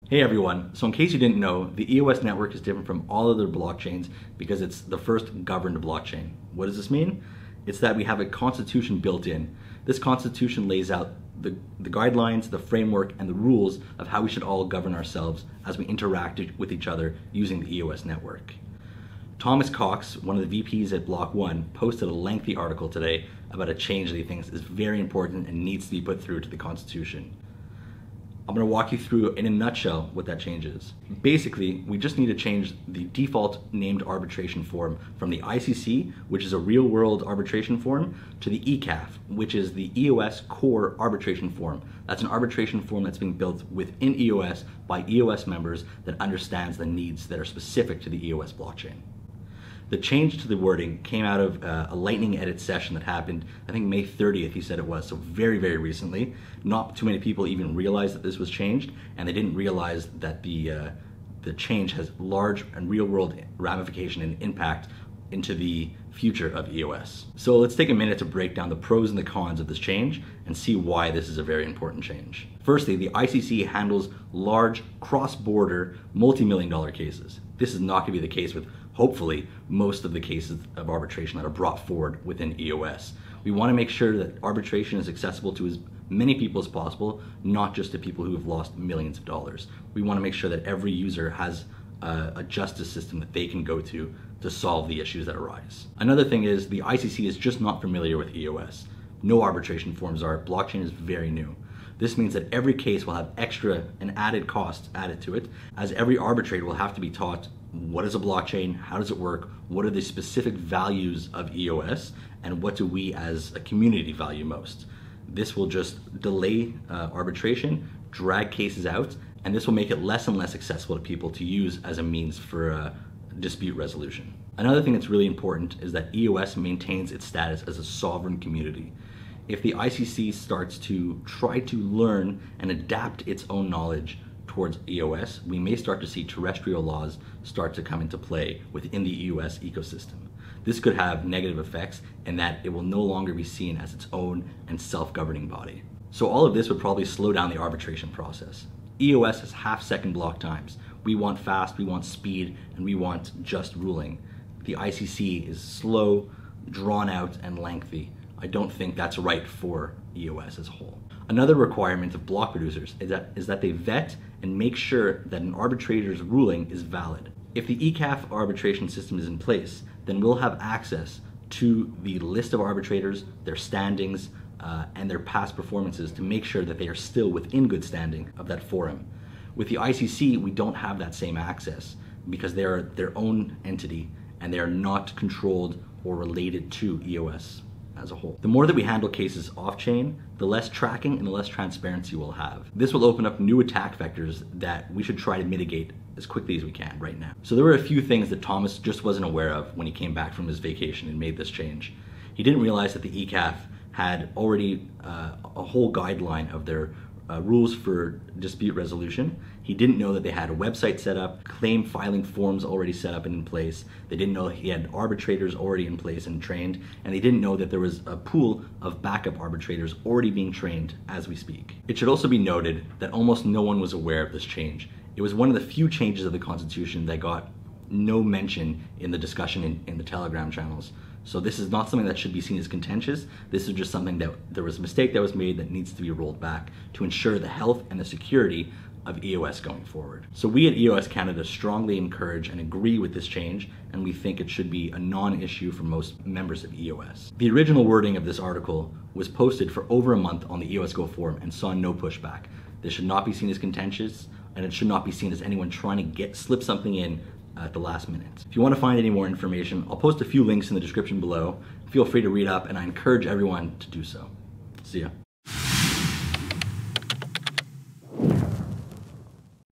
Hey everyone, so in case you didn't know, the EOS network is different from all other blockchains because it's the first governed blockchain. What does this mean? It's that we have a constitution built in. This constitution lays out the guidelines, the framework, and the rules of how we should all govern ourselves as we interact with each other using the EOS network. Thomas Cox, one of the VPs at Block.one, posted a lengthy article today about a change that he thinks is very important and needs to be put through to the constitution. I'm going to walk you through in a nutshell what that change is. Basically, we just need to change the default named arbitration form from the ICC, which is a real-world arbitration form, to the ECAF, which is the EOS core arbitration form. That's an arbitration form that's being built within EOS by EOS members that understands the needs that are specific to the EOS blockchain. The change to the wording came out of a lightning edit session that happened, I think May 30th he said it was, so very, very recently. Not too many people even realized that this was changed, and they didn't realize that the change has large and real-world ramification and impact into the future of EOS. So let's take a minute to break down the pros and the cons of this change and see why this is a very important change. Firstly, the ICC handles large, cross-border, multi-million-dollar cases. This is not going to be the case with, hopefully, most of the cases of arbitration that are brought forward within EOS. We want to make sure that arbitration is accessible to as many people as possible, not just to people who have lost millions of dollars. We want to make sure that every user has a justice system that they can go to solve the issues that arise. Another thing is the ICC is just not familiar with EOS. No arbitration forms are. Blockchain is very new. This means that every case will have extra and added costs added to it, as every arbitrator will have to be taught what is a blockchain, how does it work, what are the specific values of EOS, and what do we as a community value most. This will just delay arbitration, drag cases out, and this will make it less and less accessible to people to use as a means for dispute resolution. Another thing that's really important is that EOS maintains its status as a sovereign community. If the ICC starts to try to learn and adapt its own knowledge towards EOS, we may start to see terrestrial laws start to come into play within the EOS ecosystem. This could have negative effects in that it will no longer be seen as its own and self-governing body. So all of this would probably slow down the arbitration process. EOS has half-second block times. We want fast, we want speed, and we want just ruling. The ICC is slow, drawn out, and lengthy. I don't think that's right for EOS as a whole. Another requirement of block producers is that they vet and make sure that an arbitrator's ruling is valid. If the ECAF arbitration system is in place, then we'll have access to the list of arbitrators, their standings, and their past performances to make sure that they are still within good standing of that forum. With the ICC, we don't have that same access because they are their own entity and they are not controlled or related to EOS as a whole. The more that we handle cases off-chain, the less tracking and the less transparency we'll have. This will open up new attack vectors that we should try to mitigate as quickly as we can right now. So there were a few things that Thomas just wasn't aware of when he came back from his vacation and made this change. He didn't realize that the ECAF had already a whole guideline of their rules for dispute resolution. He didn't know that they had a website set up, claim filing forms already set up and in place. They didn't know he had arbitrators already in place and trained, and they didn't know that there was a pool of backup arbitrators already being trained as we speak. It should also be noted that almost no one was aware of this change. It was one of the few changes of the Constitution that got no mention in the discussion in the Telegram channels. So this is not something that should be seen as contentious. This is just something that there was a mistake that was made that needs to be rolled back to ensure the health and the security of EOS going forward. So we at EOS Canada strongly encourage and agree with this change, and we think it should be a non-issue for most members of EOS. The original wording of this article was posted for over a month on the EOS Go forum and saw no pushback. This should not be seen as contentious, and it should not be seen as anyone trying to slip something in at the last minute. If you want to find any more information, I'll post a few links in the description below. Feel free to read up, and I encourage everyone to do so. See ya.